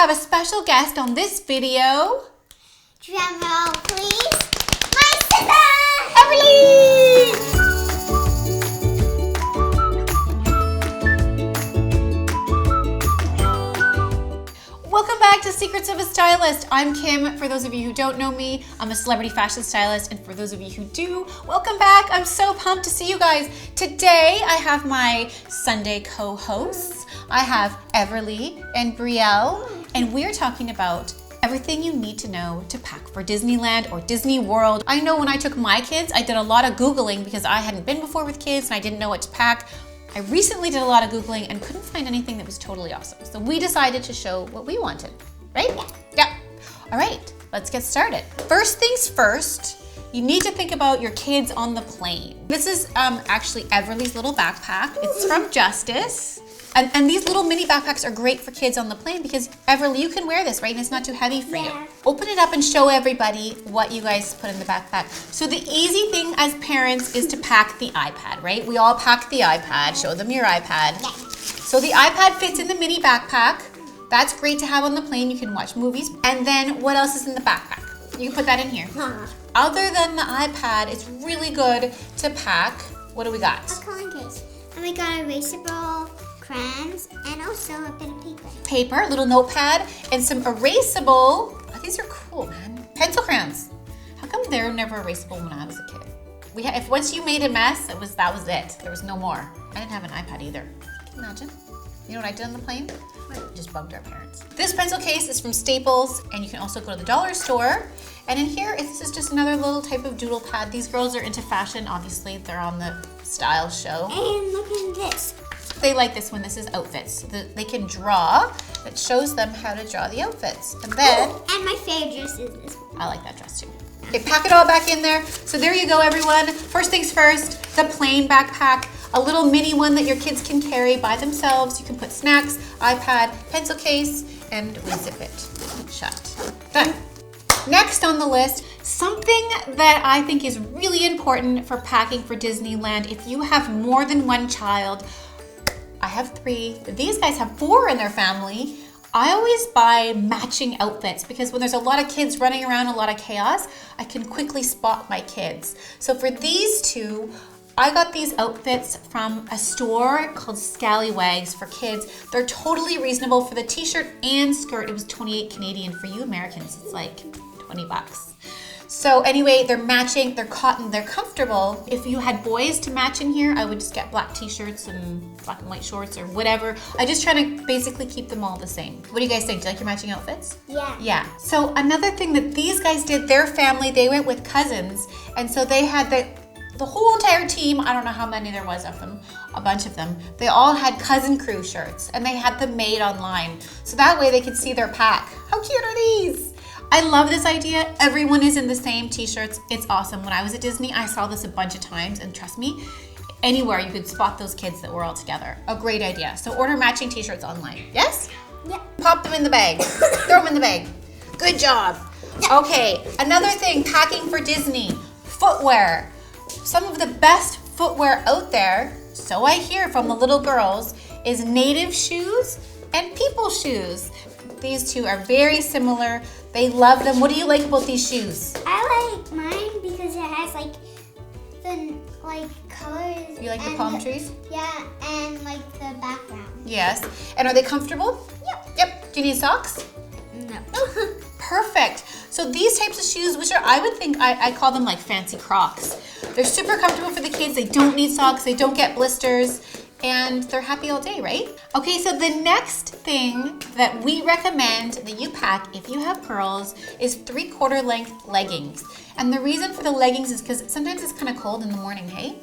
have a special guest on this video. Drum roll, please. My sister, Everly! Welcome back to Secrets of a Stylist. I'm Kim. For those of you who don't know me, I'm a celebrity fashion stylist. And for those of you who do, welcome back. I'm so pumped to see you guys. Today, I have my Sunday co-hosts. I have Everly and Brielle, and we're talking about everything you need to know to pack for Disneyland or Disney World. I know when I took my kids, I did a lot of Googling because I hadn't been before with kids and I didn't know what to pack. I recently did a lot of Googling and couldn't find anything that was totally awesome. So we decided to show what we wanted, right? Yeah. All right, let's get started. First things first, you need to think about your kids on the plane. This is actually Everly's little backpack. It's from Justice. And these little mini backpacks are great for kids on the plane because Everly, you can wear this, right? And it's not too heavy for you. Open it up and show everybody what you guys put in the backpack. So the easy thing as parents is to pack the iPad, right? We all pack the iPad. Show them your iPad. So the iPad fits in the mini backpack. That's great to have on the plane. You can watch movies. And then what else is in the backpack? You can put that in here. Other than the iPad, it's really good to pack. What do we got? a coloring case. And we got erasable crayons and also a bit of paper. Paper, a little notepad, and some erasable, oh, these are cool, man. Pencil crayons. How come they were never erasable when I was a kid? If once you made a mess, that was it. There was no more. I didn't have an iPad either. Can you imagine? You know what I did on the plane? Just bugged our parents. This pencil case is from Staples, and you can also go to the dollar store. And in here, this is just another little type of doodle pad. These girls are into fashion, obviously. They're on the style show. And look at this. They like this one. This is outfits. So they can draw. It shows them how to draw the outfits. And then... and my favorite dress is this one. I like that dress too. Okay, pack it all back in there. So there you go, everyone. First things first, the plain backpack. A little mini one that your kids can carry by themselves. You can put snacks, iPad, pencil case, and we zip it shut. Done. Next on the list, something that I think is really important for packing for Disneyland. If you have more than one child, I have 3. These guys have 4 in their family. I always buy matching outfits because when there's a lot of kids running around, a lot of chaos, I can quickly spot my kids. So for these 2, I got these outfits from a store called Scallywags for kids. They're totally reasonable. For the t-shirt and skirt, it was 28 Canadian. For you Americans, it's like 20 bucks. So anyway, they're matching, they're cotton, they're comfortable. If you had boys to match in here, I would just get black t-shirts and black and white shorts or whatever. I just try to basically keep them all the same. What do you guys think? Do you like your matching outfits? Yeah. Yeah. So another thing that these guys did, their family, they went with cousins. And so they had the whole entire team, I don't know how many there was of them, a bunch of them. They all had cousin crew shirts and they had them made online. So that way they could see their pack. How cute are these? I love this idea. Everyone is in the same t-shirts. It's awesome. When I was at Disney, I saw this a bunch of times, and trust me, anywhere you could spot those kids that were all together. A great idea. So order matching t-shirts online. Yes? Yep. Pop them in the bag. Throw them in the bag. Good job. Okay, another thing, packing for Disney. Footwear. Some of the best footwear out there, so I hear from the little girls, is native shoes and people shoes. These 2 are very similar. They love them. What do you like about these shoes? I like mine because it has the colors. You like the palm trees? Yeah, and the background. Yes. And are they comfortable? Yep. Yep. Do you need socks? No. Perfect. So these types of shoes, which are, I would think, I call them like fancy Crocs. They're super comfortable for the kids. They don't need socks. They don't get blisters. And they're happy all day, right? Okay, so the next thing that we recommend that you pack if you have girls is 3/4 length leggings. And the reason for the leggings is because sometimes it's kind of cold in the morning, hey?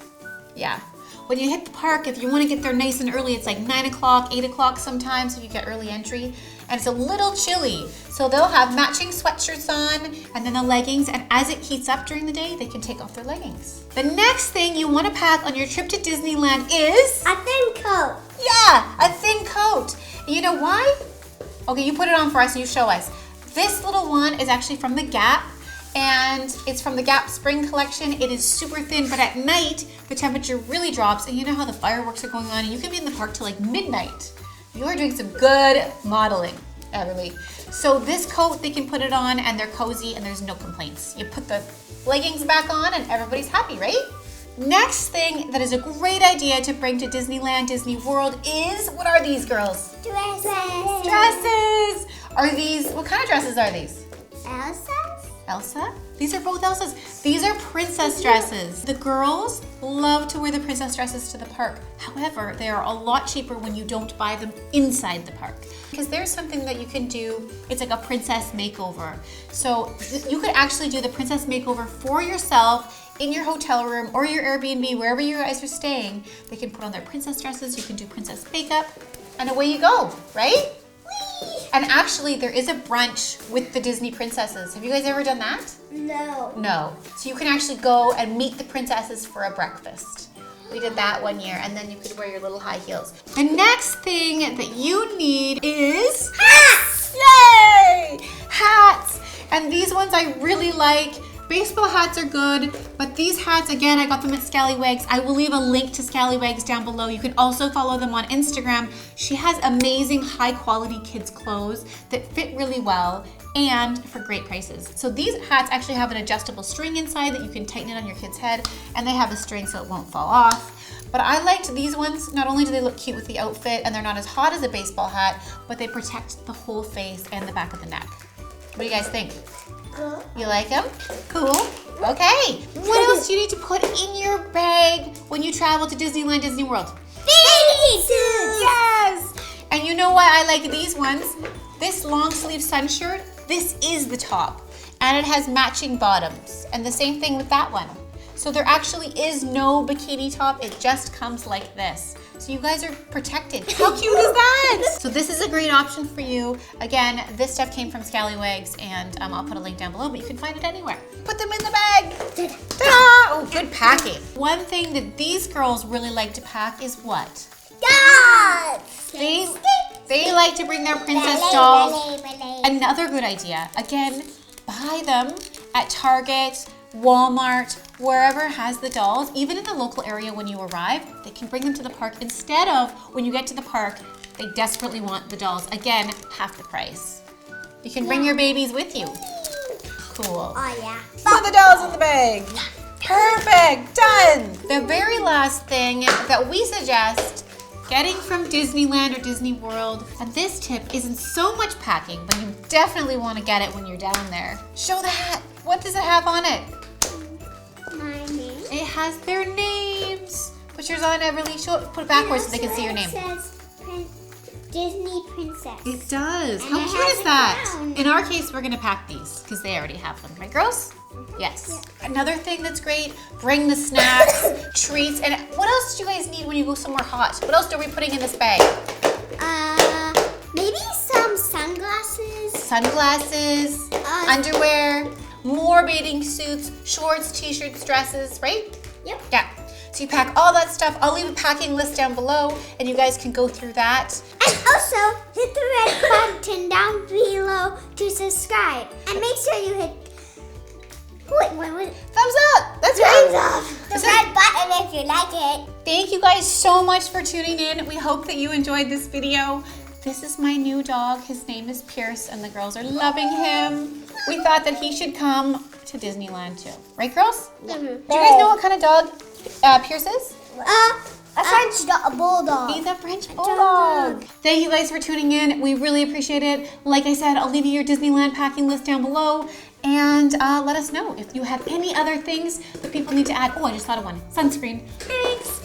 Yeah. When you hit the park, if you want to get there nice and early, it's like 9 o'clock, 8 o'clock sometimes if you get early entry. And it's a little chilly. So they'll have matching sweatshirts on and then the leggings. And as it heats up during the day, they can take off their leggings. The next thing you want to pack on your trip to Disneyland is... a thin coat. Yeah, a thin coat. You know why? Okay, you put it on for us and you show us. This little one is actually from the Gap. And it's from the Gap Spring Collection. It is super thin, but at night, the temperature really drops. And you know how the fireworks are going on, and you can be in the park till like midnight. You are doing some good modeling. Everly. So this coat, they can put it on and they're cozy and there's no complaints. You put the leggings back on and everybody's happy, right? Next thing that is a great idea to bring to Disneyland, Disney World is, what are these, girls? Dresses. Dresses! Are these, what kind of dresses are these? Elsa's? Elsa? These are both Elsas. These are princess dresses. The girls love to wear the princess dresses to the park. However, they are a lot cheaper when you don't buy them inside the park. Because there's something that you can do, it's like a princess makeover. So you could actually do the princess makeover for yourself in your hotel room or your Airbnb, wherever you guys are staying. They can put on their princess dresses, you can do princess makeup, and away you go, right? And actually, there is a brunch with the Disney princesses. Have you guys ever done that? No. No. So you can actually go and meet the princesses for a breakfast. We did that one year, and then you could wear your little high heels. The next thing that you need is Hats! Yay! Hats! And these ones I really like. Baseball hats are good, but these hats, again, I got them at Scallywags. I will leave a link to Scallywags down below. You can also follow them on Instagram. She has amazing high quality kids clothes that fit really well and for great prices. So these hats actually have an adjustable string inside that you can tighten it on your kid's head, and they have a string so it won't fall off. But I liked these ones. Not only do they look cute with the outfit and they're not as hot as a baseball hat, but they protect the whole face and the back of the neck. What do you guys think? Cool. You like them? Cool. Okay. What else do you need to put in your bag when you travel to Disneyland, Disney World? Bathing suits! Yes! And you know why I like these ones? This long sleeve sun shirt, this is the top. And it has matching bottoms. And the same thing with that one. So there actually is no bikini top. It just comes like this. So you guys are protected. How cute is that? So this is a great option for you. Again, this stuff came from Scallywags, and I'll put a link down below, but you can find it anywhere. Put them in the bag. Ta-da! Oh, good packing. One thing that these girls really like to pack is what? Dolls! They like to bring their princess dolls. Another good idea. Again, buy them at Target, Walmart, wherever has the dolls. Even in the local area when you arrive, they can bring them to the park instead of when you get to the park, they desperately want the dolls. Again, half the price. You can bring your babies with you. Cool. Oh yeah. Put the dolls in the bag. Perfect, done. The very last thing that we suggest getting from Disneyland or Disney World, and this tip isn't so much packing, but you definitely want to get it when you're down there. Show the hat. What does it have on it? My name. It has their names. Put yours on, Everly. Show it. Put it backwards so they can see your name. It says Disney Princess. It does. And How it cute has is a that? crown. In our case, we're going to pack these because they already have them. Right, girls? Yes. Another thing that's great, bring the snacks, treats, and what else do you guys need when you go somewhere hot? What else are we putting in this bag? Maybe some sunglasses. Sunglasses, underwear, more bathing suits, shorts, t-shirts, dresses, right? Yep. Yeah. So you pack all that stuff. I'll leave a packing list down below and you guys can go through that. And also, hit the red button down below to subscribe. And make sure you hit... Wait. Thumbs up. That's Thumbs right. up. The red button if you like it. Thank you guys so much for tuning in. We hope that you enjoyed this video. This is my new dog. His name is Pierce and the girls are loving him. We thought that he should come to Disneyland too. Right, girls? Mm-hmm. Do you guys know what kind of dog Pierce is? A French bulldog. He's a French bulldog. Thank you guys for tuning in. We really appreciate it. Like I said, I'll leave you your Disneyland packing list down below. And let us know if you have any other things that people need to add. Oh, I just thought of one. Sunscreen. Thanks.